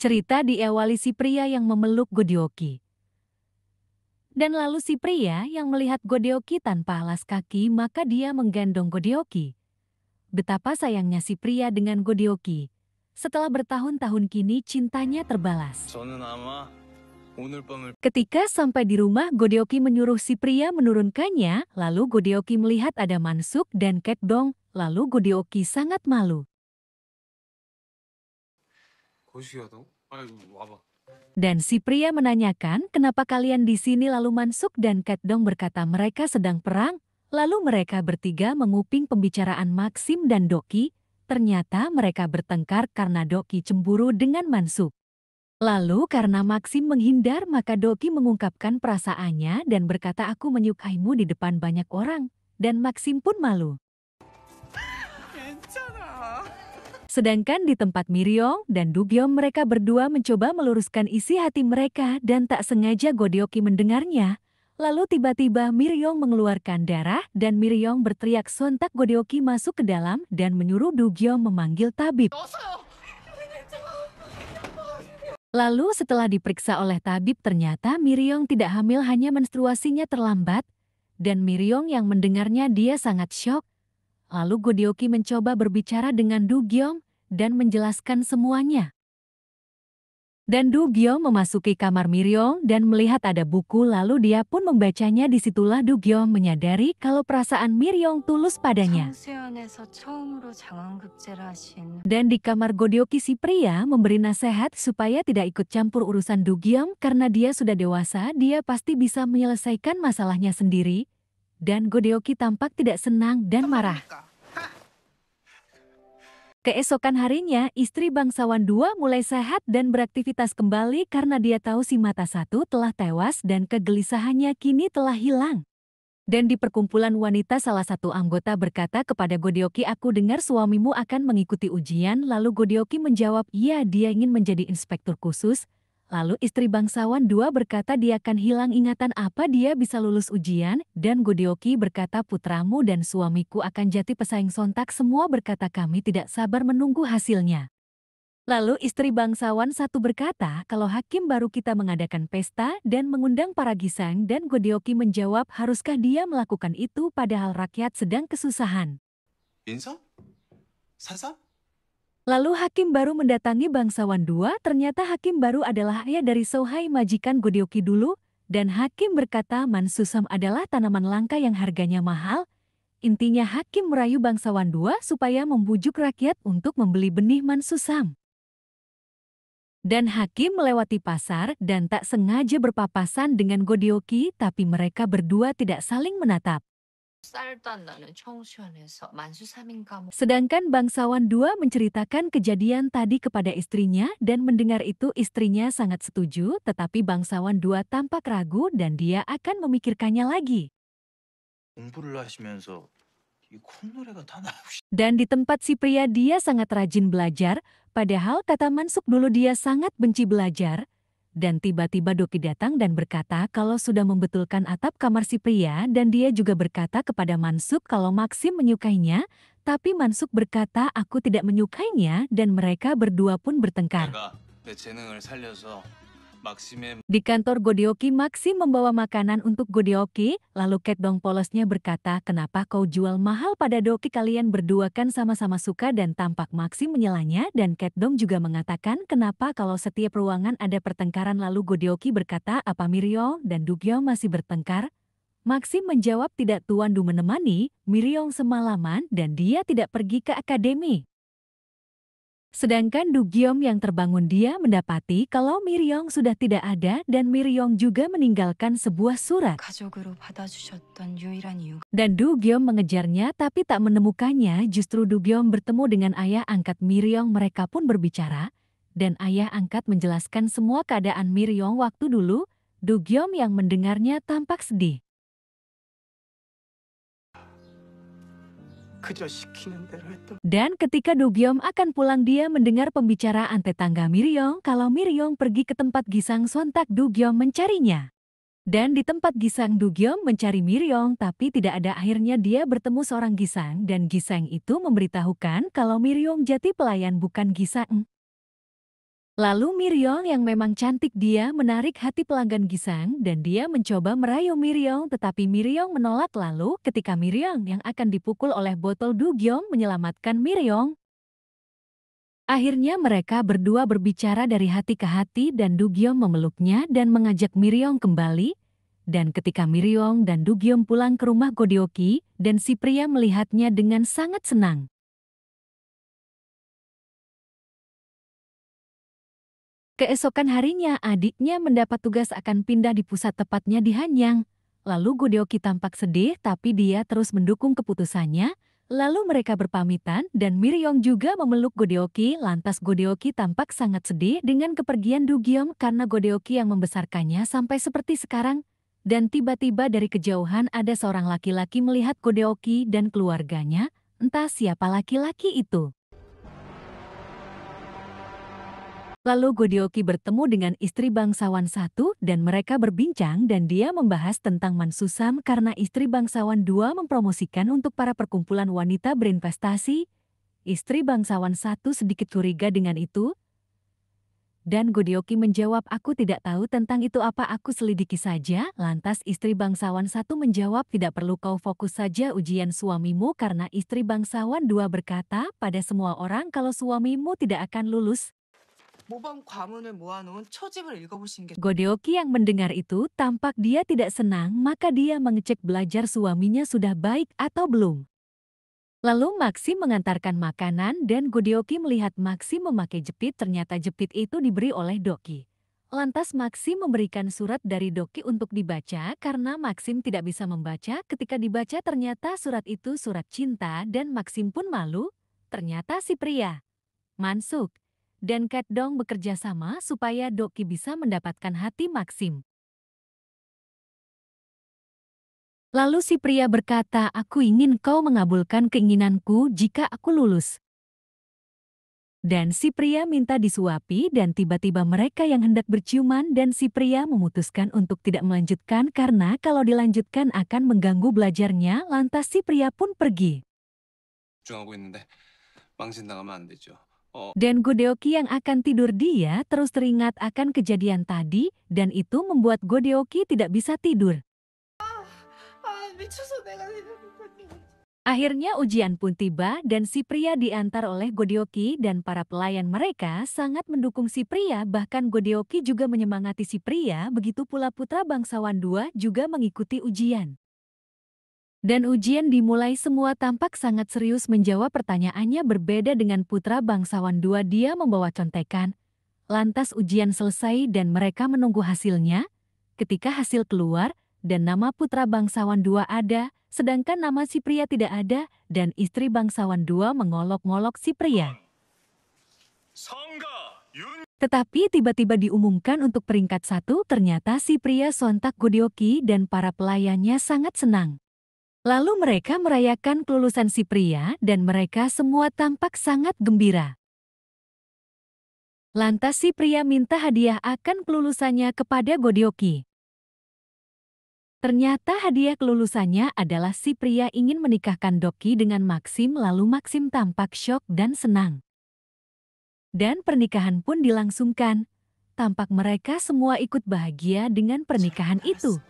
Cerita diawali si pria yang memeluk Godeoki. Dan lalu si pria yang melihat Godeoki tanpa alas kaki, maka dia menggendong Godeoki. Betapa sayangnya si pria dengan Godeoki. Setelah bertahun-tahun kini cintanya terbalas. 저는 아마 오늘 밤을 Ketika sampai di rumah, Godeoki menyuruh si pria menurunkannya, lalu Godeoki melihat ada Mansuk dan Ketdong, lalu Godeoki sangat malu. 거시기하다고? 아이고 와봐. Dan si pria menanyakan kenapa kalian di sini, lalu Mansuk dan Ketdong berkata mereka sedang perang. Lalu mereka bertiga menguping pembicaraan Maxim dan Doki. Ternyata mereka bertengkar karena Doki cemburu dengan Mansuk. Lalu karena Maxim menghindar, maka Doki mengungkapkan perasaannya dan berkata aku menyukaimu di depan banyak orang. Dan Maxim pun malu. Sedangkan di tempat Miryong dan Dugyom mereka berdua mencoba meluruskan isi hati mereka dan tak sengaja Godeoki mendengarnya. Lalu tiba-tiba Miryong mengeluarkan darah dan Miryong berteriak, sontak Godeoki masuk ke dalam dan menyuruh Dugyom memanggil tabib. Lalu setelah diperiksa oleh tabib ternyata Miryong tidak hamil, hanya menstruasinya terlambat. Dan Miryong yang mendengarnya dia sangat syok. Lalu Godeoki mencoba berbicara dengan Dugyom dan menjelaskan semuanya. Dan Dugyom memasuki kamar Miryong dan melihat ada buku, lalu dia pun membacanya. Disitulah Dugyom menyadari kalau perasaan Miryong tulus padanya. 성수연에서 처음으로 장원급제를 하신 Dan di kamar Godeoki si pria memberi nasihat supaya tidak ikut campur urusan Dugyom karena dia sudah dewasa, dia pasti bisa menyelesaikan masalahnya sendiri. Dan Godeoki tampak tidak senang dan marah. Keesokan harinya, istri bangsawan 2 mulai sehat dan beraktivitas kembali karena dia tahu si mata satu telah tewas dan kegelisahannya kini telah hilang. Dan di perkumpulan wanita salah satu anggota berkata kepada Godeoki, aku dengar suamimu akan mengikuti ujian. Lalu Godeoki menjawab, iya, dia ingin menjadi inspektur khusus. Lalu istri bangsawan 2 berkata dia akan hilang ingatan apa dia bisa lulus ujian. Dan Godeoki berkata putramu dan suamiku akan jadi pesaing. Sontak semua berkata kami tidak sabar menunggu hasilnya. Lalu istri bangsawan 1 berkata kalau hakim baru kita mengadakan pesta dan mengundang para gisang. Dan Godeoki menjawab haruskah dia melakukan itu padahal rakyat sedang kesusahan. 인사? 사사? Lalu hakim baru mendatangi bangsawan 2, ternyata hakim baru adalah ayah dari Sohai majikan Godeoki dulu, dan hakim berkata mansusam adalah tanaman langka yang harganya mahal. Intinya hakim merayu bangsawan 2 supaya membujuk rakyat untuk membeli benih mansusam. Dan hakim melewati pasar dan tak sengaja berpapasan dengan Godeoki, tapi mereka berdua tidak saling menatap. 쌀도 안 나는 청수연에서 만수삼인가 Sedangkan bangsawan 2 menceritakan kejadian tadi kepada istrinya dan mendengar itu istrinya sangat setuju, tetapi bangsawan 2 tampak ragu dan dia akan memikirkannya lagi. 공부를 하시면서 이 콧노래가 다 나오시. Dan di tempat si pria dia sangat rajin belajar, padahal kata Mansuk dulu dia sangat benci belajar. Dan tiba-tiba Doki datang dan berkata kalau sudah membetulkan atap kamar si pria dan dia juga berkata kepada Mansuk kalau Maxim menyukainya, tapi Mansuk berkata aku tidak menyukainya dan mereka berdua pun bertengkar. 내가 내 재능을 살려서 막심의 Di kantor Godeoki, Maxim membawa makanan untuk Godeoki, lalu Ketdong polosnya berkata kenapa kau jual mahal pada Doki, kalian berdua kan sama-sama suka, dan tampak Maxim menyelanya dan Ketdong juga mengatakan kenapa kalau setiap ruangan ada pertengkaran. Lalu Godeoki berkata apa Miryong dan Dugyom masih bertengkar? Maxim menjawab tidak, Tuan Du menemani Miryong semalaman dan dia tidak pergi ke akademi. Sedangkan Dugyom yang terbangun dia mendapati kalau Miryong sudah tidak ada dan Miryong juga meninggalkan sebuah surat. 가족으로 받아주셨던 유일한 이유가 Dan Dugyom mengejarnya tapi tak menemukannya, justru Dugyom bertemu dengan ayah angkat Miryong, mereka pun berbicara. Dan ayah angkat menjelaskan semua keadaan Miryong waktu dulu. Dugyom yang mendengarnya tampak sedih. 그저 시키는 대로 했던. Dan ketika Dugyom akan pulang dia mendengar pembicaraan tetangga Miryong kalau Miryong pergi ke tempat gisang, sontak Dugyom mencarinya. Dan di tempat gisang Dugyom mencari Miryong tapi tidak ada, akhirnya dia bertemu seorang gisang dan gisang itu memberitahukan kalau Miryong jati pelayan bukan gisang. Lalu Miryong yang memang cantik dia menarik hati pelanggan Gisang dan dia mencoba merayu Miryong tetapi Miryong menolak lalu ketika Miryong yang akan dipukul oleh botol Dugyom menyelamatkan Miryong. Akhirnya mereka berdua berbicara dari hati ke hati dan Dugyom memeluknya dan mengajak Miryong kembali. Dan ketika Miryong dan Dugyom pulang ke rumah Godeoki dan si pria melihatnya dengan sangat senang. Keesokan harinya adiknya mendapat tugas akan pindah di pusat tepatnya di Hanyang. Lalu Godeoki tampak sedih tapi dia terus mendukung keputusannya. Lalu mereka berpamitan dan Miryong juga memeluk Godeoki lantas Godeoki tampak sangat sedih dengan kepergian Dugyom karena Godeoki yang membesarkannya sampai seperti sekarang. Dan tiba-tiba dari kejauhan ada seorang laki-laki melihat Godeoki dan keluarganya, entah siapa laki-laki itu. Lalu Godeoki bertemu dengan istri bangsawan satu dan mereka berbincang dan dia membahas tentang Mansusam karena istri bangsawan dua mempromosikan untuk para perkumpulan wanita berinvestasi. Istri bangsawan satu sedikit curiga dengan itu. Dan Godeoki menjawab aku tidak tahu tentang itu apa aku selidiki saja. Lantas istri bangsawan satu menjawab tidak perlu kau fokus saja ujian suamimu karena istri bangsawan dua berkata pada semua orang kalau suamimu tidak akan lulus. 모범 과문을 모아놓은 초집을 읽어보시는 게 Godeoki yang mendengar itu tampak dia tidak senang maka dia mengecek belajar suaminya sudah baik atau belum. Lalu Maxim mengantarkan makanan dan Godeoki melihat Maxim memakai jepit ternyata jepit itu diberi oleh Doki. Lantas Maxim memberikan surat dari Doki untuk dibaca karena Maxim tidak bisa membaca ketika dibaca ternyata surat itu surat cinta dan Maxim pun malu. Ternyata si pria, Mansuk, dan Cat Dong bekerja sama supaya Doki bisa mendapatkan hati Maxim. Lalu si pria berkata, aku ingin kau mengabulkan keinginanku jika aku lulus. Dan si pria minta disuapi dan tiba-tiba mereka yang hendak berciuman dan si pria memutuskan untuk tidak melanjutkan karena kalau dilanjutkan akan mengganggu belajarnya lantas si pria pun pergi. 집중하고 있는데 망신당하면 안 되죠. Dan Godeoki yang akan tidur dia terus teringat akan kejadian tadi dan itu membuat Godeoki tidak bisa tidur. 아 미쳐서 내가 Akhirnya ujian pun tiba dan si pria diantar oleh Godeoki dan para pelayan mereka sangat mendukung si pria bahkan Godeoki juga menyemangati si pria begitu pula putra bangsawan dua juga mengikuti ujian. Dan ujian dimulai semua tampak sangat serius menjawab pertanyaannya berbeda dengan putra bangsawan dua dia membawa contekan. Lantas ujian selesai dan mereka menunggu hasilnya. Ketika hasil keluar dan nama putra bangsawan dua ada, sedangkan nama si pria tidak ada dan istri bangsawan dua mengolok-ngolok si pria. Tetapi tiba-tiba diumumkan untuk peringkat satu ternyata si pria sontak Godeoki dan para pelayannya sangat senang. Lalu mereka merayakan kelulusan si pria dan mereka semua tampak sangat gembira. Lantas si pria minta hadiah akan kelulusannya kepada Godeoki. Ternyata hadiah kelulusannya adalah si pria ingin menikahkan Doki dengan Maxim lalu Maxim tampak syok dan senang. Dan pernikahan pun dilangsungkan. Tampak mereka semua ikut bahagia dengan pernikahan itu.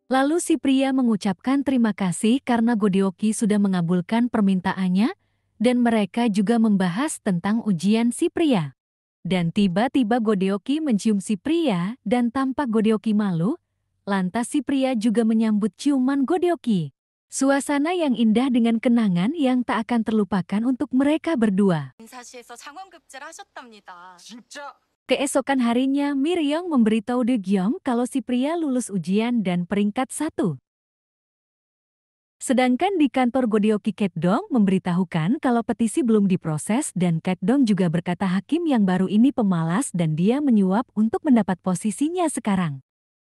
Lalu si pria mengucapkan terima kasih karena Godeoki sudah mengabulkan permintaannya dan mereka juga membahas tentang ujian si pria. Dan tiba-tiba Godeoki mencium si pria dan tampak Godeoki malu, lantas si pria juga menyambut ciuman Godeoki. Suasana yang indah dengan kenangan yang tak akan terlupakan untuk mereka berdua. 인사시에서 장원급제를 하셨답니다. 진짜? Keesokan harinya, Miryong memberitahu Deogyeom kalau si pria lulus ujian dan peringkat 1. Sedangkan di kantor Godeoki Cat Dong memberitahukan kalau petisi belum diproses dan Cat Dong juga berkata hakim yang baru ini pemalas dan dia menyuap untuk mendapat posisinya sekarang.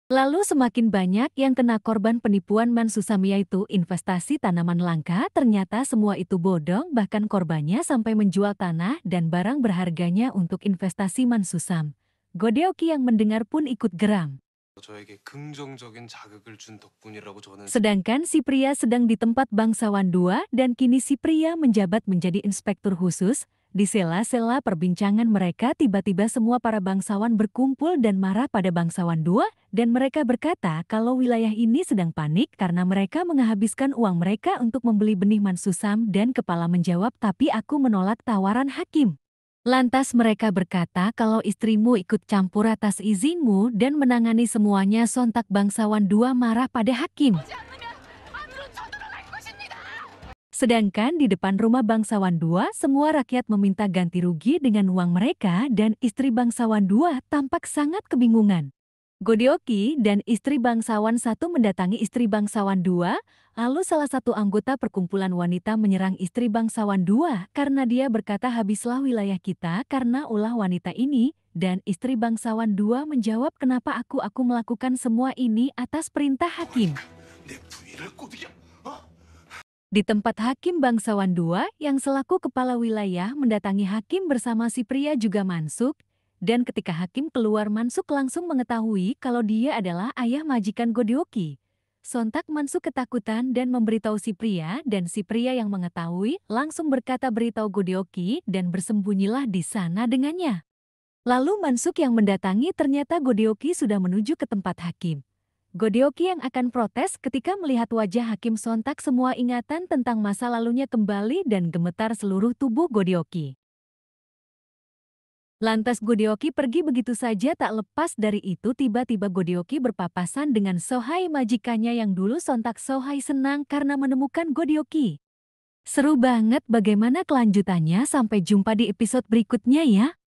Lalu semakin banyak yang kena korban penipuan Mansusam yaitu investasi tanaman langka ternyata semua itu bodong bahkan korbannya sampai menjual tanah dan barang berharganya untuk investasi Mansusam. Godeoki yang mendengar pun ikut geram. 저에게 긍정적인 자극을 준 덕분이라고 저는 Sedangkan si pria sedang di tempat bangsawan 2 dan kini si pria menjabat menjadi inspektur khusus. Di sela-sela perbincangan mereka tiba-tiba semua para bangsawan berkumpul dan marah pada bangsawan 2 dan mereka berkata kalau wilayah ini sedang panik karena mereka menghabiskan uang mereka untuk membeli benih mansusam dan kepala menjawab tapi aku menolak tawaran hakim. Lantas mereka berkata kalau istrimu ikut campur atas izinmu dan menangani semuanya sontak bangsawan 2 marah pada hakim. Sedangkan di depan rumah bangsawan 2 semua rakyat meminta ganti rugi dengan uang mereka dan istri bangsawan 2 tampak sangat kebingungan. Godeoki dan istri bangsawan 1 mendatangi istri bangsawan 2, lalu salah satu anggota perkumpulan wanita menyerang istri bangsawan 2 karena dia berkata habislah wilayah kita karena ulah wanita ini, dan istri bangsawan 2 menjawab kenapa aku melakukan semua ini atas perintah hakim. 내 부위를 꼬드겨. Di tempat hakim bangsawan 2 yang selaku kepala wilayah mendatangi hakim bersama si pria juga Mansuk, dan ketika hakim keluar Mansuk langsung mengetahui kalau dia adalah ayah majikan Godeoki. Sontak Mansuk ketakutan dan memberitahu si pria dan si pria yang mengetahui langsung berkata beritahu Godeoki dan bersembunyilah di sana dengannya. Lalu Mansuk yang mendatangi ternyata Godeoki sudah menuju ke tempat hakim. Godeoki yang akan protes ketika melihat wajah hakim sontak semua ingatan tentang masa lalunya kembali dan gemetar seluruh tubuh Godeoki. Lantas Godeoki pergi begitu saja tak lepas dari itu tiba-tiba Godeoki berpapasan dengan Sohai majikannya yang dulu sontak Sohai senang karena menemukan Godeoki. Seru banget bagaimana kelanjutannya sampai jumpa di episode berikutnya ya.